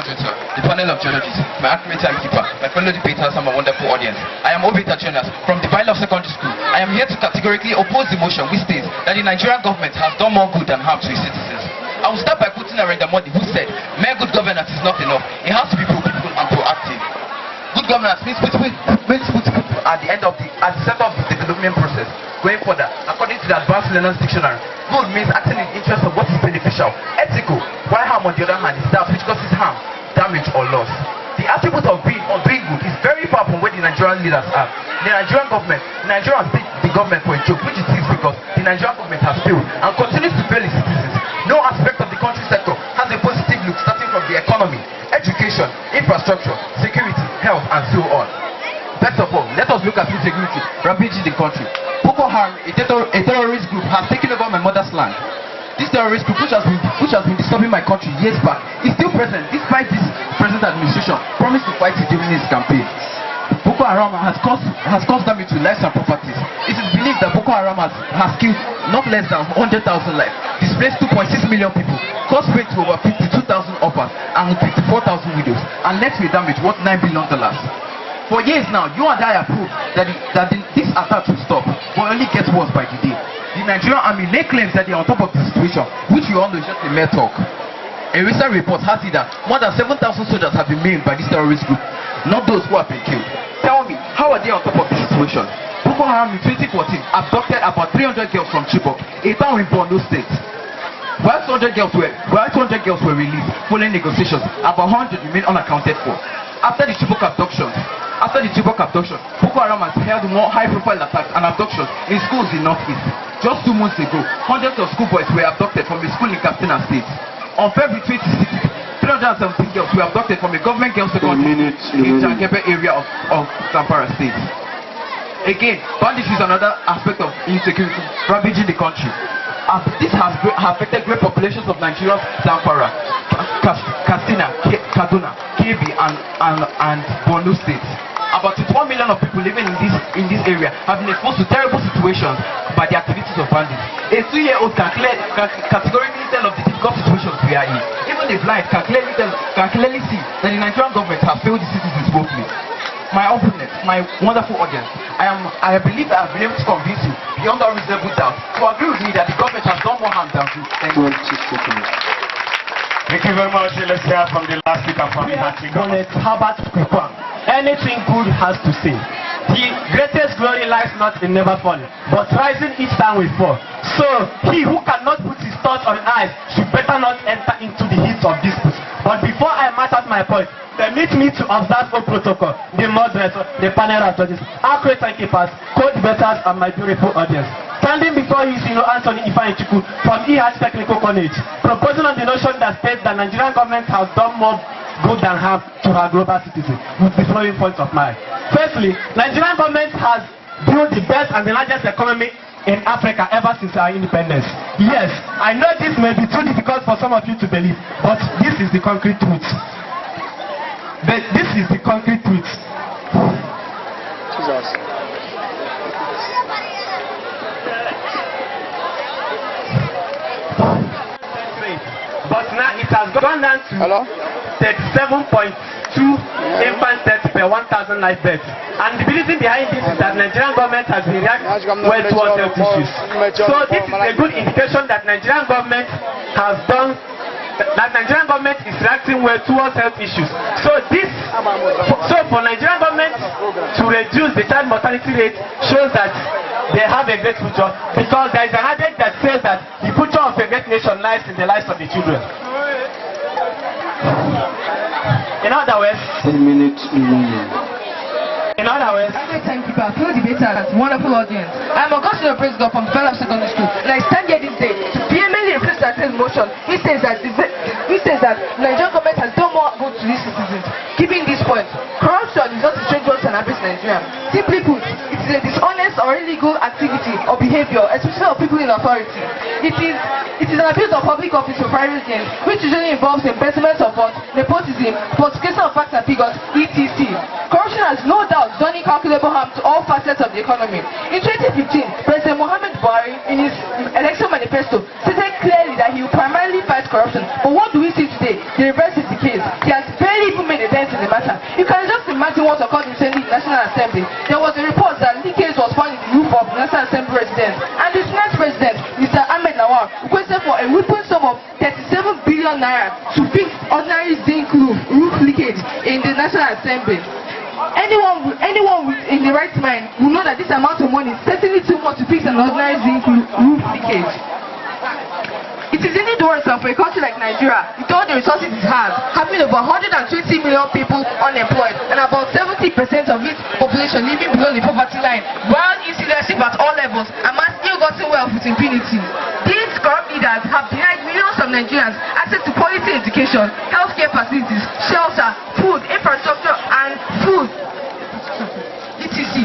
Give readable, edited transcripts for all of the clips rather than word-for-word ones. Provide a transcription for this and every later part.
moderator, the panel of judges, my accurate timekeeper, my fellow debaters, and my wonderful audience. I am Obita Jonas from the Viola Secondary School. I am here to categorically oppose the motion which states that the Nigerian government has done more good than harm to its citizens. I will start by quoting Narendra Modi, who said, "Mere good governance is not enough. It has to be pro-people and proactive." Good governance means put people at the center of the development process. Going further, according to the Advanced Learners Dictionary, good means acting in the interest of what is beneficial, ethical, while harm on the other hand is that which causes harm, damage, or loss. The attribute of doing good is very far from where the Nigerian leaders are. The Nigerian government, Nigerians take the government for a joke, which it is because the Nigerian government has failed and continues to fail its citizens. No aspect of the country sector has a positive look, starting from the economy, education, infrastructure, security, health, and so on. First of all, let us look at insecurity rampaging the country. Boko Haram, a terrorist group, has taken over my mother's land. This terrorist group, which has been disturbing my country years back, is still present despite this present administration promised to fight it during its campaign. Boko Haram has caused damage to lives and properties. It is believed that Boko Haram has killed not less than 100,000 lives, displaced 2.6 million people, caused pain to over 52,000 orphans and 54,000 widows, and left with damage worth $9 billion. For years now, you and I have proved that this attack will stop, but only gets worse by the day. The Nigerian army make claims that they are on top of the situation, which we all know is just a mere talk. A recent report has said that more than 7,000 soldiers have been maimed by this terrorist group, not those who have been killed. Tell me, how are they on top of the situation? Boko Haram in 2014 abducted about 300 girls from Chibok, a town in Borno State. While 200 girls were released following negotiations, about 100 remain unaccounted for. After the Chibok abduction, Boko Haram has held more high-profile attacks and abductions in schools in Northeast. Just 2 months ago, hundreds of schoolboys were abducted from a school in Katsina State. On February 26th, 317 girls were abducted from a government girls' secondary in Jankebe area of Zamfara State. Again, banditry is another aspect of insecurity ravaging the country. This has affected great populations of Nigeria's Zamfara, Katsina, Kaduna, Kebbi, and Borno states. About 21 million of people living in this area have been exposed to terrible situations by the activities of bandits. A 2-year-old can categorically tell of the difficult situations we are in. Even the blind can clearly see that the Nigerian government has failed the citizens woefully. My opponents, my wonderful audience, I believe that I've been able to convince you beyond all reasonable doubt to agree with me that the government has done more harm than good. Thank you. Thank you very much. Let's hear from the last speaker from the Herbert Kwekwan. Anything good has to say. The greatest glory lies not in never falling, but rising each time we fall. So he who cannot put his thoughts on ice should better not enter into the heat of dispute. But before I match out my point, permit me to observe all protocol, the moderator, the panel of judges, accurate timekeepers, co-debaters, and my beautiful audience. Standing before you is Anthony Ifeanyichukwu from EH Technical College, proposing on the notion that states that Nigerian government has done more good than harm to her global citizens, with the following points of mine. Firstly, Nigerian government has built the best and the largest economy in Africa ever since our independence. Yes, I know this may be too difficult for some of you to believe, but this is the concrete truth. Jesus. But now it has gone down to 37.2 infant deaths per 1,000 live births. And the reason behind this is that Nigerian government has been reacting well towards health issues. So this is a good indication that Nigerian government is reacting well towards health issues. So for Nigerian government to reduce the child mortality rate shows that they have a great future, because there is an adage that says that the future of a great nation lies in the lives of the children. In other words, 10 minutes remaining. Timekeeper, fellow debaters, wonderful audience. I'm Augustine President from Viola Secondary School, and I stand here this day to vehemently refuse that motion. He says that Nigerian government has done more good to these citizens. Keeping this point, corruption is not a strange word to an average Nigerian. Simply put, it is a dishonest or illegal activity or behavior, especially of people in authority. It is an abuse of public office for private gains, which usually involves embezzlement of funds, nepotism, falsification of facts and figures, etc. Corruption has no doubt done incalculable harm to all facets of the economy. In 2015, President Muhammad Buhari, in his election manifesto, stated clearly that he will primarily fight corruption. But what do we see today? The reverse is the case. He has barely even made a dent in the matter. You can just imagine what occurred recently in the National Assembly. There was a report that leakage was found in the roof of the National Assembly residence, and the Senate President, Mr. Ahmed Lawal, requested for a whopping sum of 37 billion naira to fix ordinary zinc roof leakage in the National Assembly. Anyone in the right mind will know that this amount of money is certainly too much to fix an ordinary zinc roof leakage. It is indeed worrisome for a country like Nigeria, with all the resources it has, having over 120 million people unemployed and about 70% of its population living below the poverty line, while it's leadership at all levels and mass ill-gotten wealth with impunity. These corrupt leaders have denied millions of Nigerians access to quality education, healthcare facilities, shelter, food, infrastructure, and food, etc.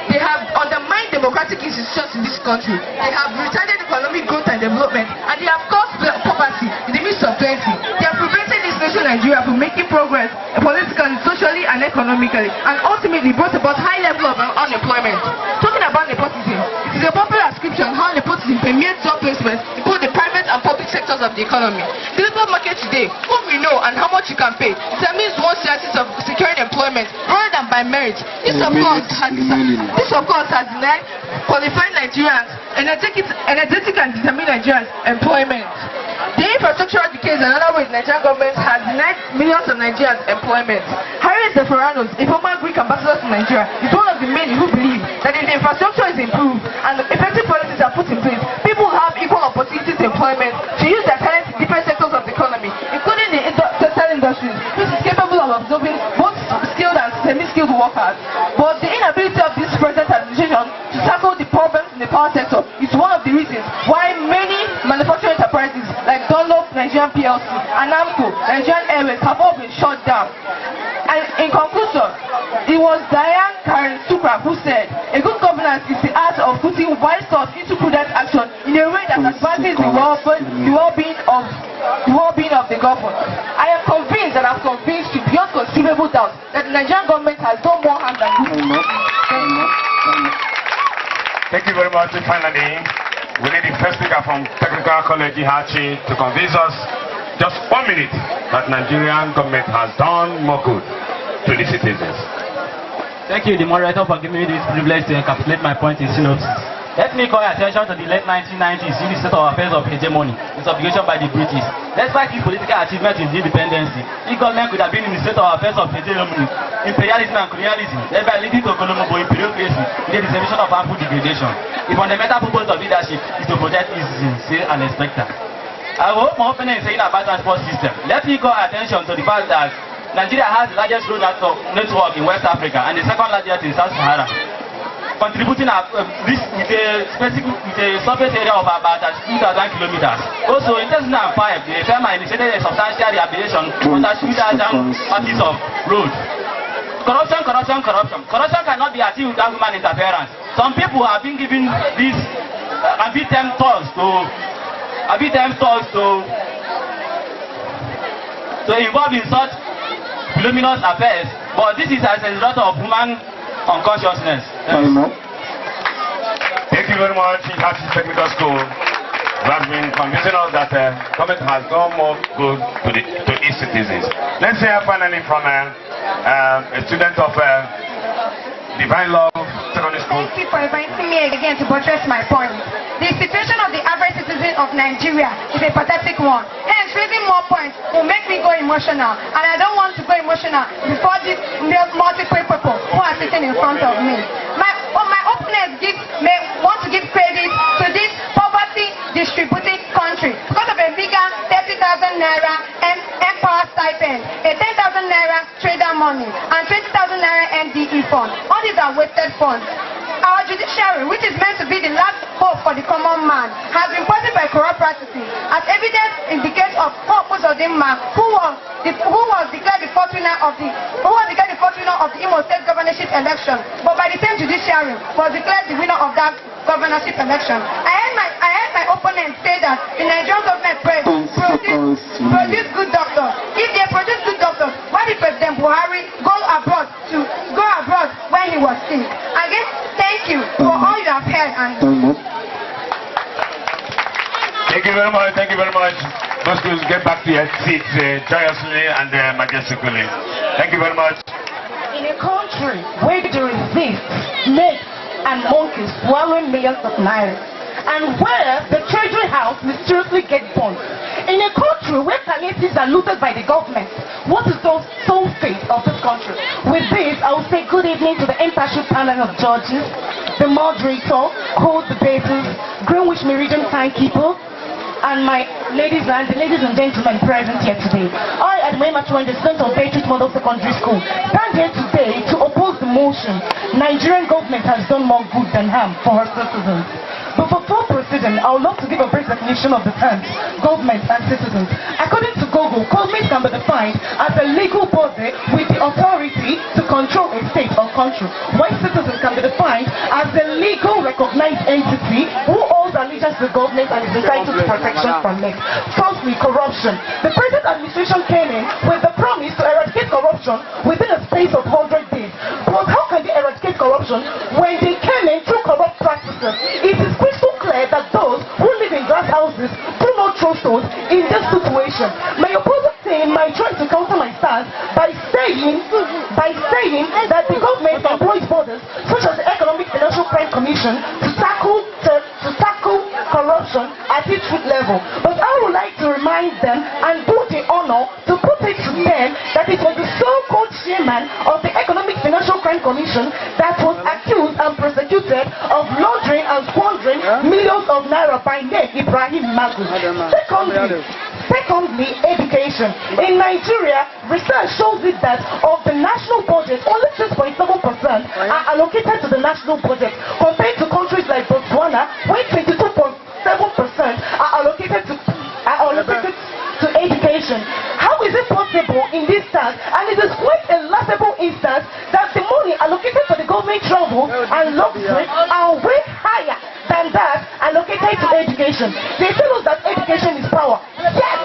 They have undermined democratic institutions in this country. They have retarded economic growth and development, and they have caused poverty in the midst of plenty. They have prevented this nation Nigeria from making progress politically, socially, and economically, and ultimately brought about high level of unemployment. Talking about nepotism, it is a popular description how nepotism permeates job placements in both the private and public sectors of the economy. The labor market today, whom we know and how much you can pay, determines one's chances of securing employment rather than by merit. This of course has denied qualified Nigerians, energetic and determined Nigerians employment. The infrastructural decay is another way the Nigerian government has denied millions of Nigerians employment. Harris Zephyranos, a former Greek ambassador to Nigeria, is one of the many who believe that if the infrastructure is improved and effective policies are put in place, people will have equal opportunities to employment to use their talents in different sectors of the economy, including the textile industry, which is capable of absorbing both skilled and semi-skilled workers. But the inability of this present administration to tackle the problems in the power sector is one of the reasons why many manufacturing enterprises like Dunlop Nigerian PLC and Amco Nigerian Airways have all been shut down. And in conclusion, it was Diane Karen Sukra who said, a good governance is the art of putting wise thoughts into prudent action in a way that advances the well-being of the governed. I am convinced and I'm convinced to beyond conceivable doubt that the Nigerian government has done more harm than good. Thank you very much. Finally, we need the first speaker from Technical College Ihachi to convince us, just 1 minute, that Nigerian government has done more good to the citizens. Thank you, the moderator, for giving me this privilege to encapsulate my point in synopsis. Let me call your attention to the late 1990s in the state of affairs of hegemony, in subjugation by the British. Despite his political achievement in independence, the government could have been in the state of affairs of hegemony, imperialism and colonialism, thereby leading to Colombo imperiocracy in the dissemination of harmful degradation. The fundamental purpose of leadership is to protect citizens, say and expect. I hope my opponent is saying about transport system. Let me call attention to the fact that Nigeria has the largest road network in West Africa and the second largest in Sub-Sahara, contributing this with a surface area of about 2,000 kilometers. Also, in 2005, the FEMA initiated a substantial rehabilitation under 2,000 patches of road. Corruption cannot be achieved without human interference. Some people have been given this arbitrum tools to involve in such voluminous affairs, but this is as a result of human unconsciousness. Thank you very much, Ihachi Technical School. Who has been convincing us that government has done more good to its citizens. Let's hear finally from a student of Divine Love Secondary School. Thank you for inviting me again to buttress my point. The situation of the average citizen of Nigeria is a pathetic one. Hence, raising more points will make me go emotional. And I don't want to go emotional before these multiple people who are sitting in front of me. My opponents may want to give credit to this poverty distributing country because of a bigger 30,000 naira Empower stipend, a 10,000 naira trader money, and 20,000 naira NDE fund. All these are wasted funds. Our judiciary, which is meant to be the last hope for the common man, has been poisoned by corrupt practices, as evidence in the case of Purpose Odimma, who was declared the fourth winner of the Imo State governorship election, but by the same judiciary was declared the winner of that governorship election. I heard my opponent say that the Nigerian government produce good doctors. If they produce good doctors, why did President Buhari go abroad when he was sick? Again, thank you for all you have heard. Thank you very much. Those schools get back to your seats joyously and majestically. Thank you very much. In a country where there exist snakes and monkeys swallowing millions of naira, and where the treasury house mysteriously gets bombed, in a country where communities are looted by the government, what is the sole fate of this country? With this, I will say good evening to the impartial panel of judges, the moderator, co-debaters, Greenwich Meridian timekeeper, and my ladies and gentlemen present here today. I, Admiral Matuan, the student of Beirut Model Secondary School, stand here today to oppose the motion. Nigerian government has done more good than harm for her citizens. But before proceeding, I would love to give a brief definition of the terms government and citizens. According to Google, government can be defined as a legal body with the authority to control a state or country, while citizens can be defined as a legal recognized entity who owes allegiance to the government and is entitled to protection from it. Firstly, corruption. The present administration came in with the promise to eradicate corruption within a space of 100 days. But how can they eradicate corruption when they came in through corrupt practices? It is crystal clear that those who live in glass houses do not throw stones in this situation. My opposing team might try to counter my stance by saying that the government employs bodies such as the Economic Financial Crime Commission to tackle corruption at its root level. But I would like to remind them and do the honor to put it to them that it was the so-called chairman of the Economic Financial Crime Commission that was accused and prosecuted of laundering and squandering millions of naira by name Ibrahim Magu. Secondly, education. In Nigeria, research shows it that of the national budget, only 6.7% are allocated to the national budget, compared to countries like Botswana, where 22.7% are allocated to education. How is it possible in this stance? And it is quite a laughable instance that the money allocated for the government travel and luxury are way higher than that allocated to education. They tell us that education is power. Yes,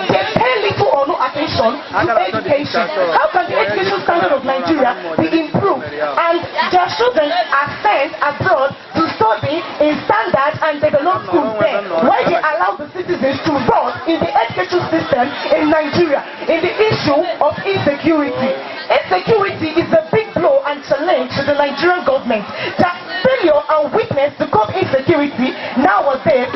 they pay little or no attention to education. How can the education standard of Nigeria be improved and their children are sent abroad to study in standard and developed schools there? Why they allow the citizens to rot in the education system in Nigeria? In the issue of insecurity. Insecurity is a big blow and challenge to the Nigerian government. That failure and weakness to curb insecurity nowadays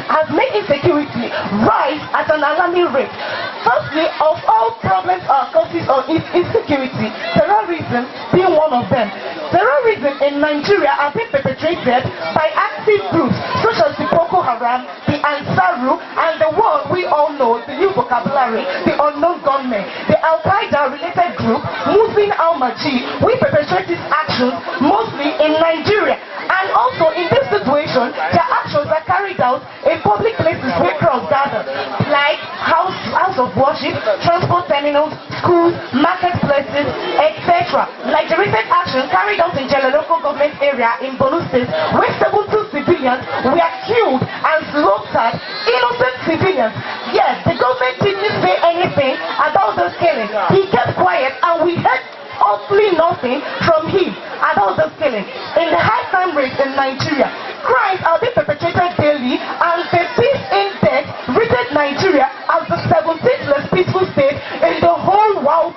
has made insecurity rise at an alarming rate. Firstly, of all problems or causes of insecurity, terrorism being one of them. Terrorism in Nigeria has been perpetrated by active groups such as the Boko Haram, the Ansaru, and the one we all know, the new vocabulary, the unknown gunmen. The Al-Qaeda related group, Muslim Al-Majid, we perpetrate these actions mostly in Nigeria. And also in this situation, their actions are carried out in public places where crowds gather, like house of worship, transport terminals, schools, marketplaces, etc. Like the recent action carried out in Jele local government area in Borno State, where 72 civilians were killed and slaughtered, innocent civilians. Yes, the government didn't say anything about those killings. He kept quiet and we heard absolutely nothing from him about the killing. In the high crime rate in Nigeria, crimes are being perpetrated daily, and the peace index rated Nigeria as the 17th most peaceful state in the whole world,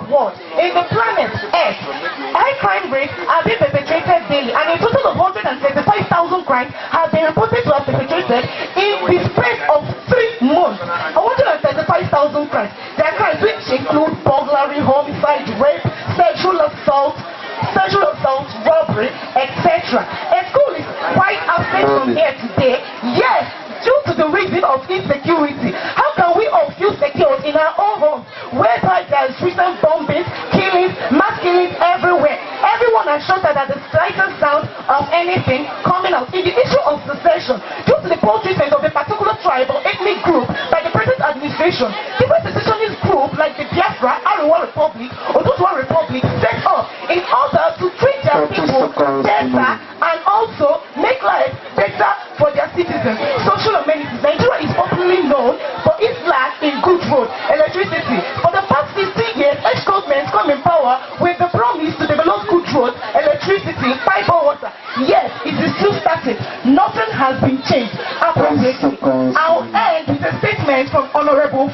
in the planet Earth. High crime rates are being perpetrated daily, and a total of 135,000 crimes have been reported to have perpetrated in the space of 3 months. 135,000 crimes. There are crimes which include burglary, homicide, rape, sexual assault, robbery, etc. A school is quite absent from here today. Yes, due to the reason of insecurity. How can we all feel secure in our own homes, whereby there is recent bombings, killings, mass killings everywhere? Everyone has shouted at the slightest sound of anything coming out. In the issue of secession, due to the poor treatment of a particular tribe or ethnic group by the present administration, different secessionist groups like the Biafra, Arewa Republic, or Oduduwa Republic set up in order to treat their people better and also make life better for their citizens. Social amenities. Nigeria is popularly known for its lack in good road, electricity. For the past 50 years, each government come in power with the promise to develop good roads, electricity, fiber water. Yes, it is still static. Nothing has been changed appropriately. I'll end with a statement from Honorable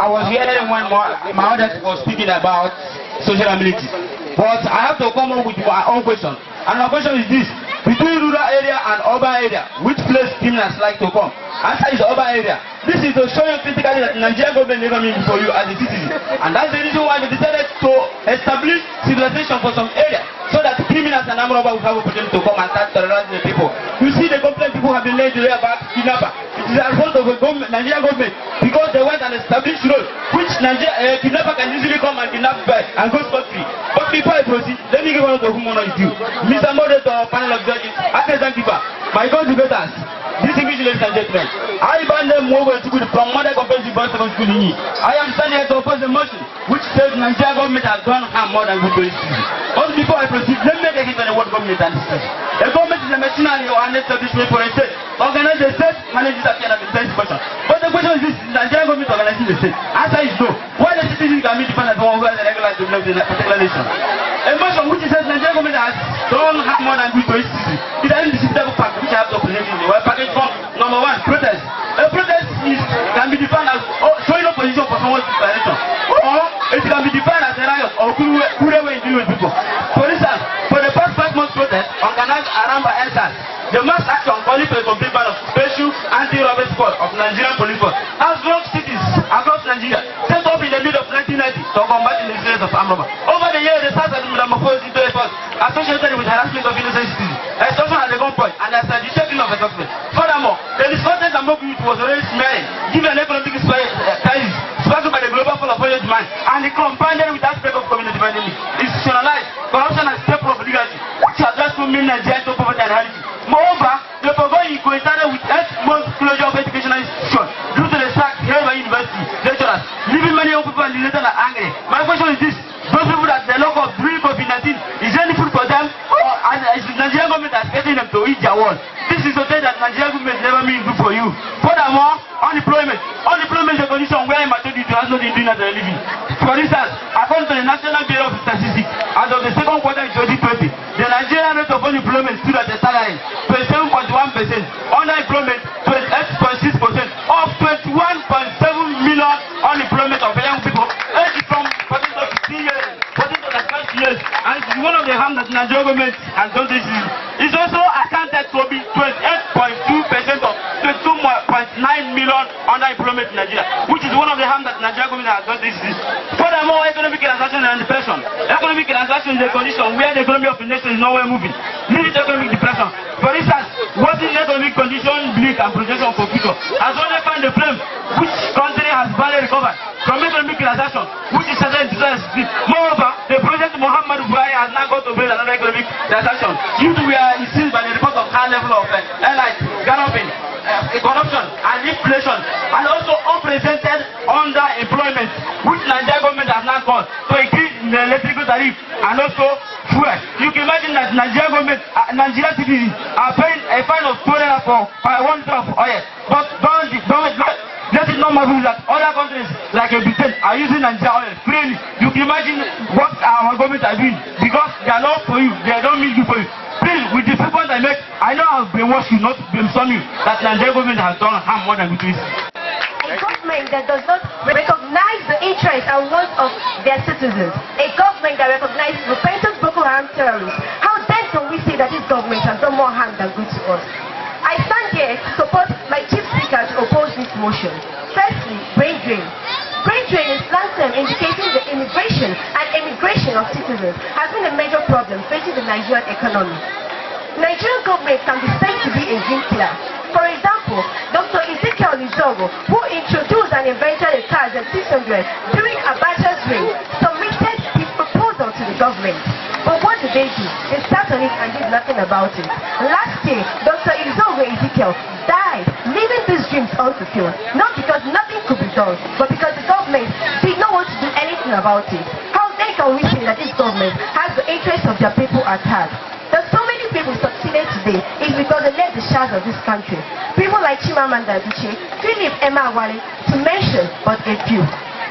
I was hearing when my audience was speaking about social amenities. But I have to come up with my own question. And my question is this: between rural area and urban area, which place criminals like to come? Answer is urban area. This is to show you critically that the Nigerian government never mean for you as a citizen. And that's the reason why they decided to establish civilization for some area, so that criminals and armed robbers will have opportunity to come and start terrorizing the people. You see the complaint people have been laid to about kidnapper. It is a result of the Nigerian government, because they went and established road which kidnapper can easily come and kidnap by and go scot-free. But before I proceed, let me give one of the human is due. Mr. Moderator, panel of judges, Acting Keeper, my co-debaters, distinguished ladies and gentlemen, I ban them over to good from Mother Comprehensive Boys Secondary School in I am standing here to oppose the motion which says Nigerian government has done harm more than good to its citizens. But before I proceed, let me make a hit on the word government and state. A government is a machinery or an establishment for a state. Organize the state, manage it at the end of the first question. But the question is this: is Nigerian government organizing the state? Answer is no. Why the citizens can be defined as one who has a regular to belong to a particular nation? A motion which says Nigerian government has done harm more than good to its citizens. It has the type of fact which I have to present in the well package form. Number one, protest. A protest can be defined as showing opposition for someone's declaration, or it can be defined as a riot or cruel way in dealing with people. For instance, for the past 5 months protest organized around by NSAS, the mass action calling for a complete ban of special anti-robbery squad of Nigerian police force has blocked cities across Nigeria, set up in the mid of 1990 to combat the incidents of armed robbers. Over the years, the SARS has been metamorphosed into a force associated with harassment of innocent citizens, extortion at the gunpoint, and the strategic of a suspect. Furthermore, the discontent among youth was already smearing, given an economic crisis sparked by the global fall of oil demand, and the compounded with aspect of community development, institutionalized corruption and step of legacy, which has just to mean Nigeria to poverty and reality. Moreover, the foregoing coincided with 8 months closure of educational institutions due to the sack held by university lecturers, leaving many young people alienated and angry. My question is this: those people that the lack of during COVID-19, is there any food for them, and is the Nigerian government expecting them to eat their wall? This is to say that Nigerian government never mean good for you. Furthermore, unemployment is a condition where immaturity has not been doing as a living. For instance, according to the National Bureau of Statistics, as of the second quarter in 2020, the Nigerian rate of unemployment stood at a staggering 27.1%, unemployment 28.6%, of 21.7 million unemployment of young people, aged from 14 to 15 years, 14 to 30 years, and it is one of the harms that the Nigerian government has done this year. It's also accounted to be 28.2% of 22.9 million unemployment in Nigeria, which is one of the harms that the Nigerian government has done this year. Furthermore, economic transaction and depression. Economic transaction is a condition where the economy of the nation is nowhere moving, leading to economic depression. For instance, worsening economic condition, bleak and projection for future has only found the flame which country has barely recovered from economic transaction, which is certain in 2016. Moreover, the President Muhammad Buhari has now got to build another economic transaction due to we are instilled by the report of high level of galloping, corruption and inflation, and also unprecedented underemployment, which Nigerian government has now caused to increase the electrical tariff and also fuel. You can imagine that Nigerian government, Nigerian citizens are paying a fine of 2 naira for 1 liter of oil. But let it not marvel that other countries like Britain are using Nigerian oil freely. You can imagine what our government are doing, because they are not for you, they don't mean good for you. Please, with the point I make, I know I've been watching, not been some you, that Nigerian government has done harm more than good. A government that does not recognize the interests and wants of their citizens, a government that recognizes repentant Boko Haram terrorists, how then can we say that this government has done more harm than good to us? I stand here to support my chief speaker to oppose this motion. Firstly, brain drain. Brain drain is slang term indicating the immigration and emigration of citizens has been a major problem facing the Nigerian economy. Nigerian government can be said to be a dream killer. For example, Dr. Ezekiel Nizogo, who introduced and invented the car Z600 during Abacha's reign, submitted his proposal to the government. But what did they do? They sat on it and did nothing about it. Last year, Dr. Ezekiel died, leaving these dreams unfulfilled. Not because nothing could be done, but because the government did not want to do anything about it. How then can we say that this government has the interests of their people at heart? That so many people succeeded today is because they led the shares of this country. People like Chimamanda Adichie, Philip Emeagwali, to mention but a few.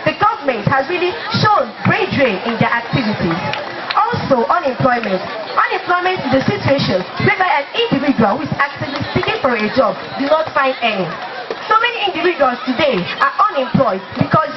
The government has really shown brain drain in their activities. Also, unemployment. Unemployment is a situation whereby an individual who is actively seeking for a job do not find any. So many individuals today are unemployed because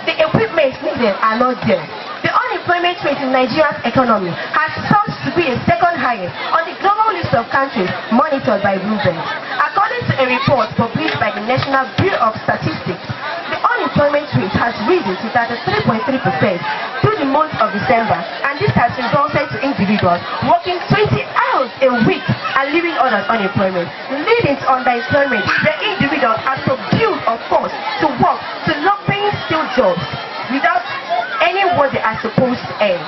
the equipment needed are not there. The unemployment rate in Nigeria's economy has surged to be a second highest on the global list of countries monitored by Bloomberg. According to a report published by the National Bureau of Statistics, the unemployment rate has risen to 33.3% through the month of December, and this has resulted to individuals working 20 hours a week and leaving others unemployment, leading to underemployment where individuals are subdued or forced to work to low-paying skilled jobs without any what they are supposed to earn.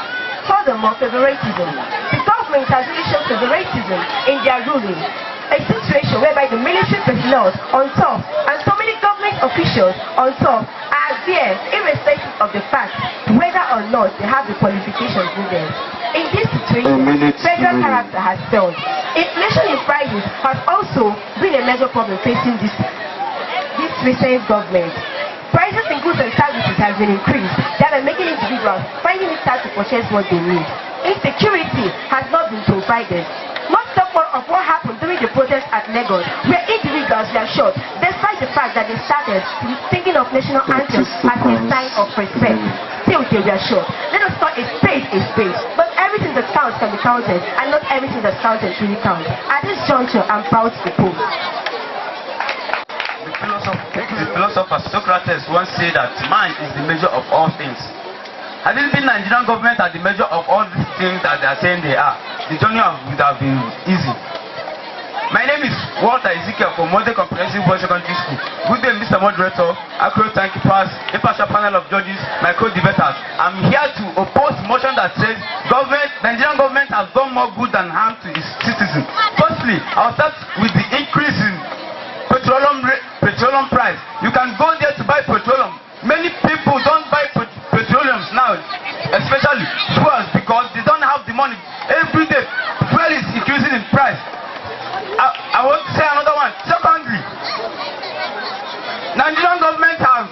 Furthermore, favoritism. The government has really shown favoritism in their ruling, a situation whereby the military personnel on top and so many government officials on top are there irrespective of the fact whether or not they have the qualifications needed. In this situation, federal character has failed. Inflation in prices has also been a major problem facing this recent government. Prices in goods and services have been increased, thereby making individuals finding it hard to purchase what they need. Insecurity has not been provided. Not so far of what happened during the protest at Lagos, where individuals were shot, despite the fact that they started thinking of national anthem as a sign of respect. Still they were shot. Let us call a spade a spade. But everything that counts can be counted, and not everything that counted really counts. At this juncture, I'm proud to propose. The philosopher Socrates once said that mind is the measure of all things. Had it been Nigerian government at the measure of all these things that they are saying they are, the journey would have been easy. My name is Walter Ezekiel from Model Comprehensive Boys Secondary School. Good day, Mr. Moderator, accurate timekeepers, impartial panel of judges, my co-debaters. I'm here to oppose the motion that says Nigerian government has done more good than harm to its citizens. Firstly, I'll start with the increase in petroleum price. You can go there to buy petroleum. Many people don't buy petroleum now, especially fuels, because they don't have the money. Every day, fuel is increasing in price. I want to say another one. Secondly, Nigerian government has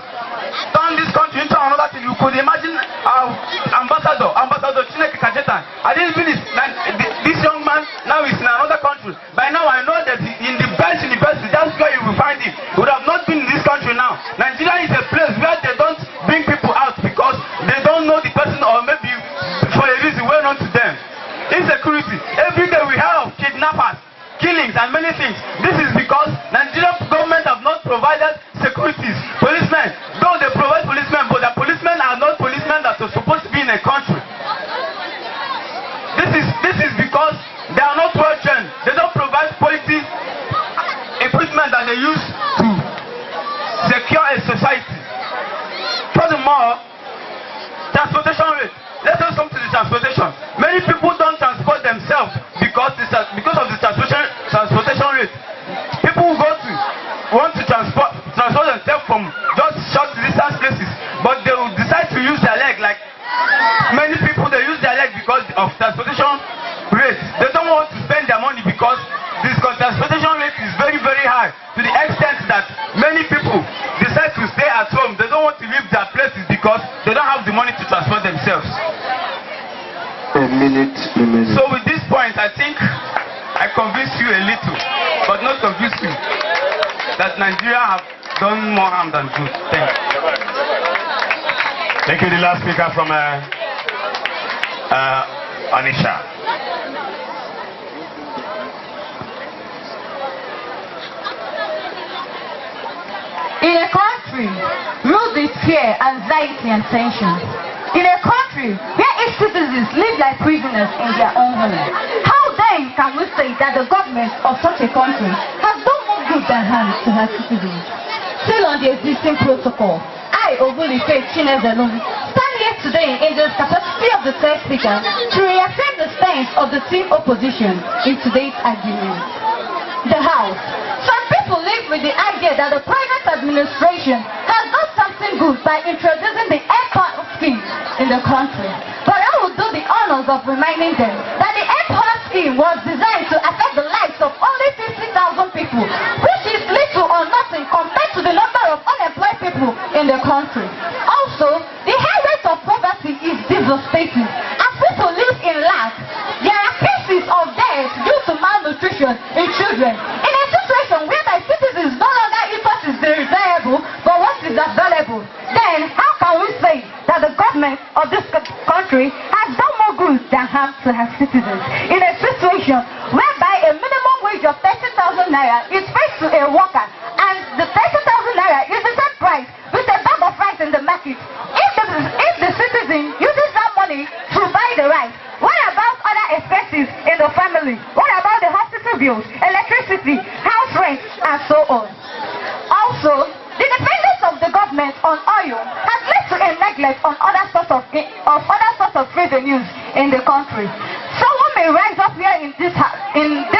turned this country into another thing. You could imagine our Ambassador Chineke Kajetan. I didn't finish. This young man now is in another country. By now I know that in the best university, that's where you will find him. He would have not been in this country now. Nigeria is a place where they don't bring people out because they don't know the person, or maybe for a reason well known to them. Insecurity. Every day we have kidnappers, killings and many things. This is because Nigerian government have not provided securities. Policemen, though they provide policemen, but the policemen are not policemen that are supposed to be in a country. This is because they are not well trained. They don't provide quality equipment that they use to secure a society. Furthermore, transportation rate. Let us come to the transportation. Many people don't transport themselves because of the transportation rate. People want to transport themselves from just short distance places, but they will decide to use their leg. Like many people, they use their leg because of transportation rate. They don't want to spend their money because this transportation rate is very, very high, to the extent that many people decide to stay at home. They don't want to leave their places because they don't have the money to transport themselves. A minute. So with this point, I think I convinced you a little, but not convinced you, that Nigeria have done more harm than good. Thank you. Thank you. The last speaker from Anisha. In a country ruled with fear, anxiety, and tension. In a country where its citizens live like prisoners in their own home. How then can we say that the government of such a country has done more good than harm to her citizens? Still on the existing protocol, I, Obulife Chinezelu, stand here today in the capacity of the third speaker to reaffirm the stance of the team opposition in today's argument. The House. Some people live with the idea that the private administration has done something good by introducing the airport scheme in the country. But I will do the honors of reminding them that the airport scheme was designed to affect the lives of only 50,000 people, which is little or nothing compared to the number of unemployed people in the country. Also, the high rate of poverty is devastating. As people live in lack, there are cases of death due to malnutrition in children. In a situation whereby citizens no country has done more good than harm to her citizens. In a situation whereby a minimum wage of 30,000 naira is paid to a worker, and the 30,000 naira is the same price with a bag of rice in the market. If the citizen uses that money to buy the rice, what about other expenses in the family? What about the hospital bills, electricity, house rent, and so on? Also, the dependence of the government on oil has led to a neglect on other sorts of revenues in the country. Someone may rise up here in this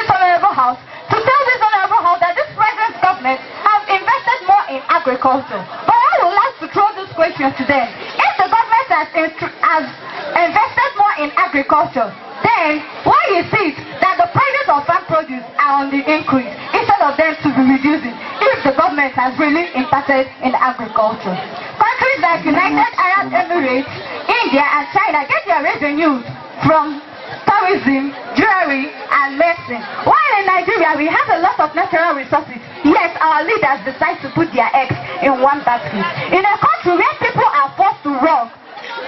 honorable house to tell this honorable house that this present government has invested more in agriculture. But I would like to throw this question to them. If the government has invested more in agriculture, then why is it that the prices of farm produce are on the increase instead of them to be reducing if the government has really invested in agriculture? Countries like United Arab Emirates, India and China get their revenues from tourism, jewelry and medicine. While in Nigeria we have a lot of natural resources, yet our leaders decide to put their eggs in one basket. In a country where people are forced to work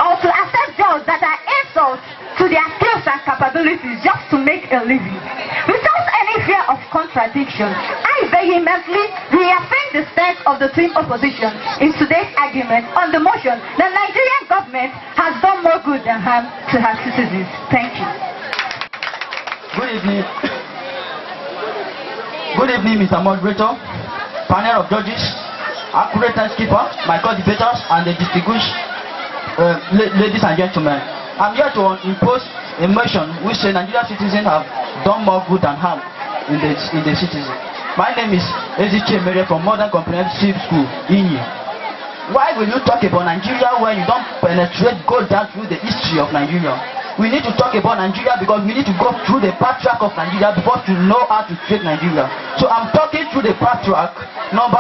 or to accept jobs that are insults to their skills and capabilities just to make a living. Without any fear of contradiction, I vehemently reaffirm the stance of the team opposition in today's argument on the motion the Nigerian government has done more good than harm to her citizens. Thank you. Good evening. Good evening, Mr. Moderator, panel of judges, accurate timekeeper, my co-debaters, and the distinguished ladies and gentlemen. I'm here to impose a motion which say Nigerian citizens have done more good than harm in the citizens. My name is Eziche Mere from Modern Comprehensive School, Inye. Why will you talk about Nigeria when you don't go down through the history of Nigeria? We need to talk about Nigeria because we need to go through the patriarch of Nigeria before to know how to treat Nigeria. So I'm talking through the patriarch.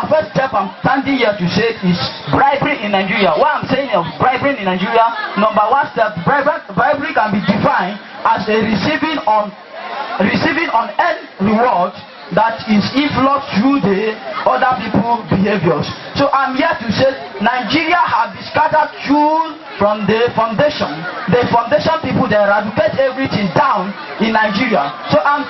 First step I'm standing here to say is bribery in Nigeria. Why I'm saying of bribery in Nigeria, number one step, bribery can be defined as a receiving on earned reward that is influenced through the other people's behaviors. So I'm here to say Nigeria has been scattered through from the foundation. The foundation people, they eradicate everything down in Nigeria. So I'm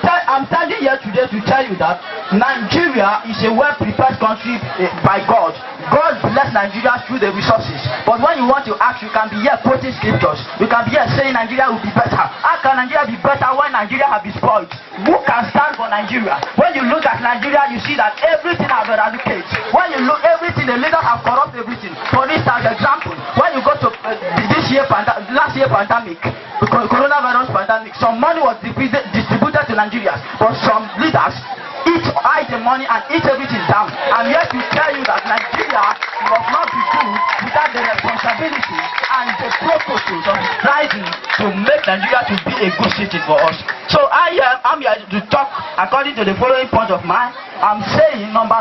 standing here today to tell you that Nigeria is a well-prepared country by God. God bless Nigeria through the resources. But when you want to act, you can be here quoting scriptures. You can be here saying Nigeria will be better. How can Nigeria be better when Nigeria has been spoiled? Who can stand for Nigeria? When you look at Nigeria, you see that everything has been eradicated. When you look everything, the leaders have corrupted everything. For instance, example, when you go to last year pandemic, the coronavirus pandemic, some money was distributed to Nigerians, but some leaders hide the money and eat everything down. I'm here to tell you that Nigeria must not be good without the responsibility and the purposes of rising to make Nigeria to be a good city for us. So I'm here to talk according to the following point of mine. I'm saying number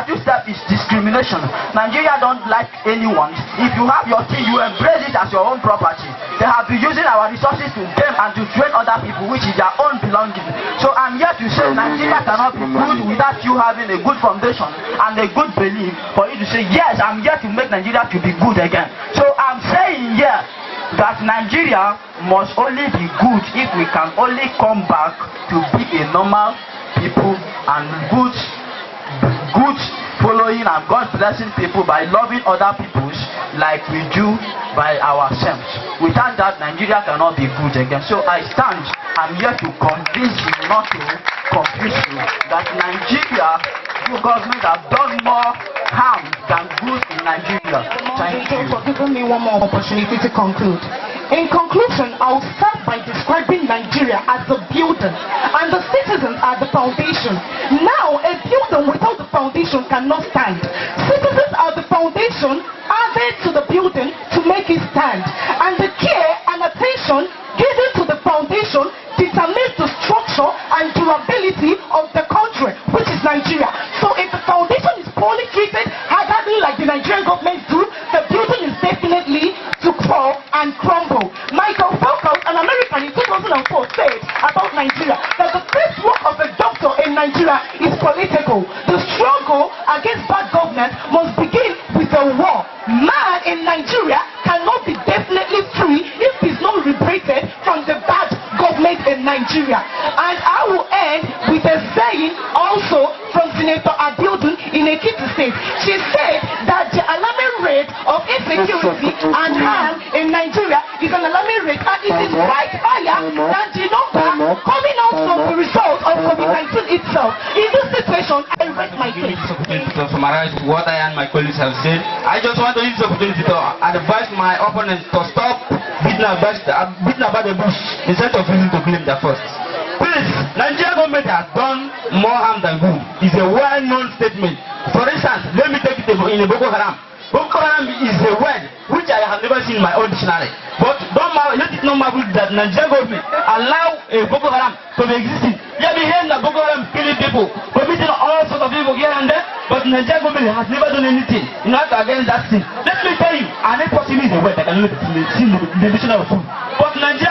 two step is discrimination. Nigeria don't like anyone. If you have your thing, you embrace it as your own property. They have been using our resources to gain and to train other people, which is their own belonging. So I'm here to say Nigeria cannot be good without you having a good foundation and a good belief for you to say, yes, I'm here to make Nigeria to be good again. So I'm saying here that Nigeria must only be good if we can only come back to be a normal people and good following and God blessing people by loving other peoples like we do by ourselves. Without that, Nigeria cannot be good again. So I'm here to convince you, not to confuse you, that Nigeria, your government have done more harm than good in Nigeria. Thank you for giving me one more opportunity to conclude. In conclusion, I'll start by describing Nigeria as the building and the citizens are the foundation. Now, a building without the foundation cannot stand. Citizens are the foundation added to the building to make it stand. And the care and attention given to the foundation determines the structure and durability of the country, which is Nigeria. So if the foundation is poorly treated, haphazardly like the Nigerian government do, the building is definitely to fall and crumble. Michael Falcao, an American in 2004, said about Nigeria that the first work of a doctor in Nigeria is political. The struggle against bad governance must begin with a war. Man in Nigeria cannot be definitely free if his Nigeria. And I will end with a saying also from Senator Abiodun in Ekiti State. She said that the alarming rate of insecurity and harm in Nigeria is an alarming rate, and it is quite higher than the number coming out from the result of COVID-19 itself. In this situation, I rest my case. To summarize what I and my colleagues have said, I just want to use this opportunity to advise my opponents to stop beating about the bush instead of using to claim their first. Please, Nigeria government has done more harm than good. It's a well-known statement. For instance, let me take it in a Boko Haram. Boko Haram is a word which I have never seen in my own dictionary. But let it not marvel that Nigeria government allow a Boko Haram to be existing. You have been hearing that Boko Haram killing people, committing all sorts of people here and there, but Nigeria government has never done anything in order against that thing. Let me tell you, an impossible is a word that can see the dictionary of food. But Nigeria